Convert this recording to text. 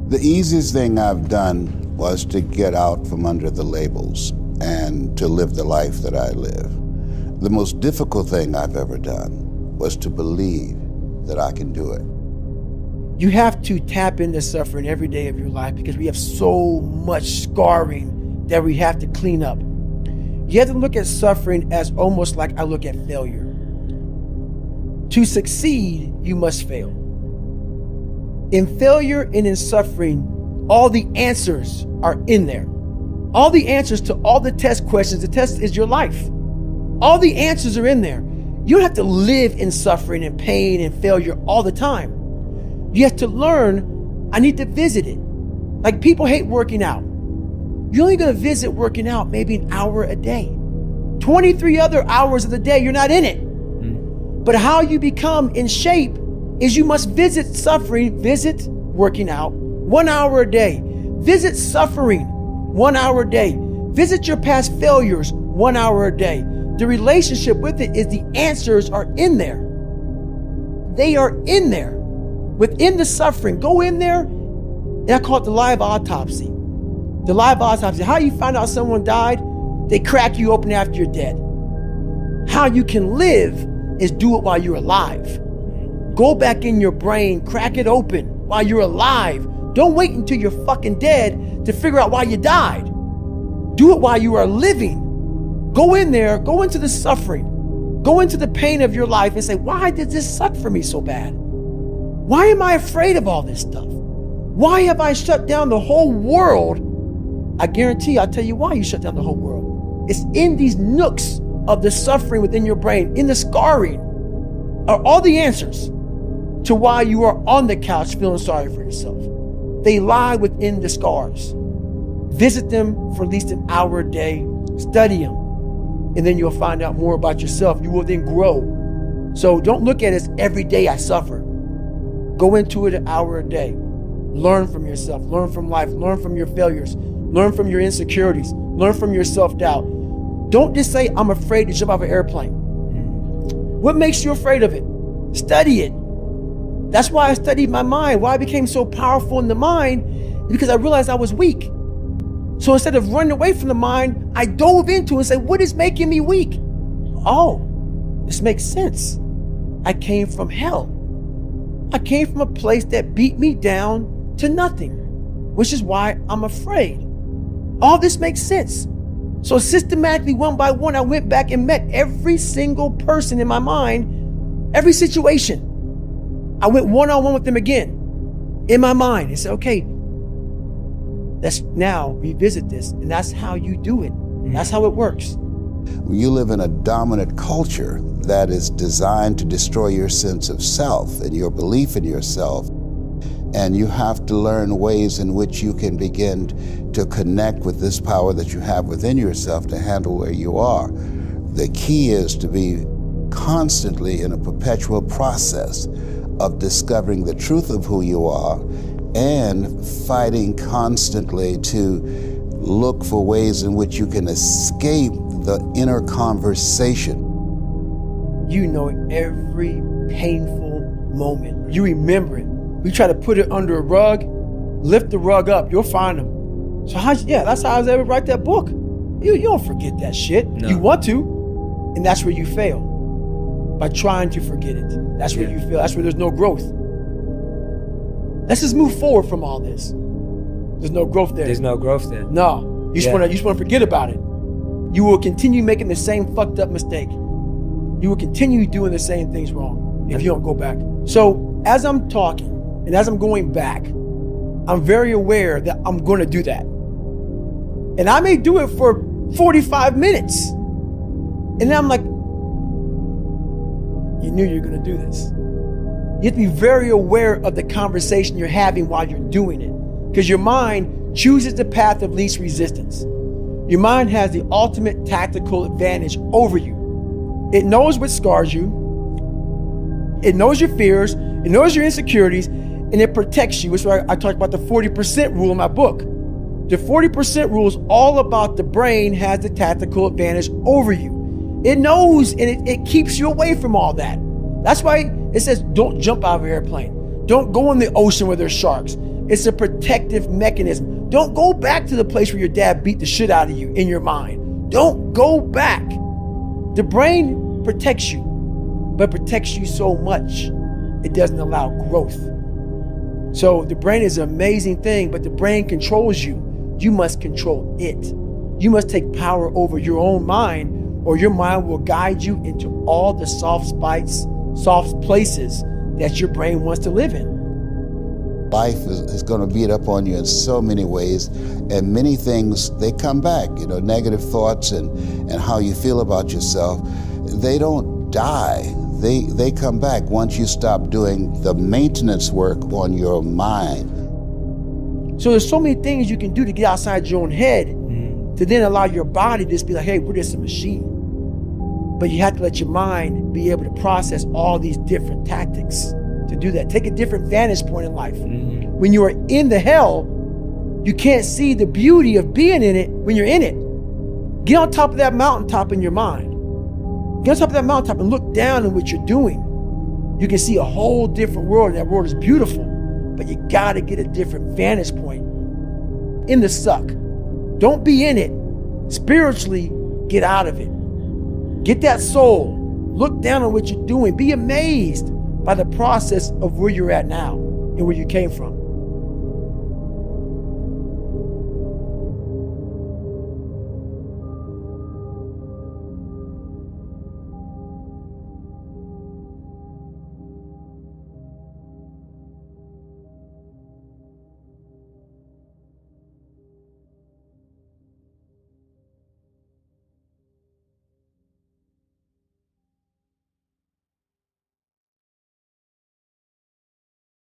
The easiest thing I've done was to get out from under the labels and to live the life that I live. The most difficult thing I've ever done was to believe that I can do it. You have to tap into suffering every day of your life because we have so much scarring that we have to clean up. You have to look at suffering as almost like I look at failure. To succeed, you must fail. In failure and in suffering, all the answers are in there. All the answers to all the test questions. The test is your life. All the answers are in there. You don't have to live in suffering and pain and failure all the time. You have to learn, I need to visit it. Like people hate working out. You're only gonna visit working out maybe an hour a day. 23 other hours of the day, you're not in it. But how you become in shape is you must visit suffering, visit working out 1 hour a day. Visit suffering 1 hour a day. Visit your past failures 1 hour a day. The relationship with it is the answers are in there. They are in there. Within the suffering, go in there, and I call it the live autopsy. The live autopsy. How you find out someone died? They crack you open after you're dead. How you can live is do it while you're alive. Go back in your brain, crack it open while you're alive. Don't wait until you're fucking dead to figure out why you died. Do it while you are living. Go in there, go into the suffering, go into the pain of your life and say, why did this suck for me so bad? Why am I afraid of all this stuff? Why have I shut down the whole world? I guarantee I'll tell you why you shut down the whole world. It's in these nooks of the suffering within your brain, in the scarring, are all the answers to why you are on the couch feeling sorry for yourself. They lie within the scars. Visit them for at least an hour a day, study them, and then you'll find out more about yourself. You will then grow. So don't look at it as every day I suffer. Go into it an hour a day. Learn from yourself, learn from life, learn from your failures, learn from your insecurities, learn from your self-doubt. Don't just say, I'm afraid to jump off an airplane. What makes you afraid of it? Study it. That's why I studied my mind. Why I became so powerful in the mind, because I realized I was weak. So instead of running away from the mind, I dove into it and said, what is making me weak? Oh, this makes sense. I came from hell. I came from a place that beat me down to nothing, which is why I'm afraid. All this makes sense. So systematically, one by one, I went back and met every single person in my mind, every situation. I went one-on-one with them again in my mind and said, okay, let's now revisit this. And that's how you do it. That's how it works. You live in a dominant culture that is designed to destroy your sense of self and your belief in yourself. And you have to learn ways in which you can begin to connect with this power that you have within yourself to handle where you are. The key is to be constantly in a perpetual process of discovering the truth of who you are and fighting constantly to look for ways in which you can escape the inner conversation. You know every painful moment. You remember it. We try to put it under a rug, lift the rug up, you'll find them. So that's how I was able to write that book. You don't forget that shit. No. You want to, and that's where you fail. By trying to forget it. That's where you fail. That's where there's no growth. Let's just move forward from all this. There's no growth there. There's no growth there. No, you just want to forget about it. You will continue making the same fucked up mistake. You will continue doing the same things wrong if you don't go back. So as I'm talking and as I'm going back, I'm very aware that I'm going to do that. And I may do it for 45 minutes. And then I'm like, you knew you were going to do this. You have to be very aware of the conversation you're having while you're doing it. Because your mind chooses the path of least resistance. Your mind has the ultimate tactical advantage over you. It knows what scars you. It knows your fears. It knows your insecurities. And it protects you. Which is why I talked about the 40% rule in my book. The 40% rule is all about the brain has the tactical advantage over you. It knows and it keeps you away from all that. That's why it says don't jump out of an airplane. Don't go in the ocean where there's sharks. It's a protective mechanism. Don't go back to the place where your dad beat the shit out of you in your mind. Don't go back. The brain protects you, but protects you so much, it doesn't allow growth. So the brain is an amazing thing, but the brain controls you. You must control it. You must take power over your own mind, or your mind will guide you into all the soft places that your brain wants to live in. Life is going to beat up on you in so many ways, and many things, they come back. Negative thoughts and how you feel about yourself, they don't die. They come back once you stop doing the maintenance work on your mind. So there's so many things you can do to get outside your own head to then allow your body to just be like, hey, we're just a machine. But you have to let your mind be able to process all these different tactics to do that. Take a different vantage point in life. When you are in the hell, you can't see the beauty of being in it when you're in it. Get on top of that mountaintop in your mind. Get on top of that mountaintop and look down at what you're doing. You can see a whole different world, and that world is beautiful. But you gotta get a different vantage point in the suck. Don't be in it. Spiritually, get out of it. Get that soul. Look down on what you're doing. Be amazed by the process of where you're at now and where you came from.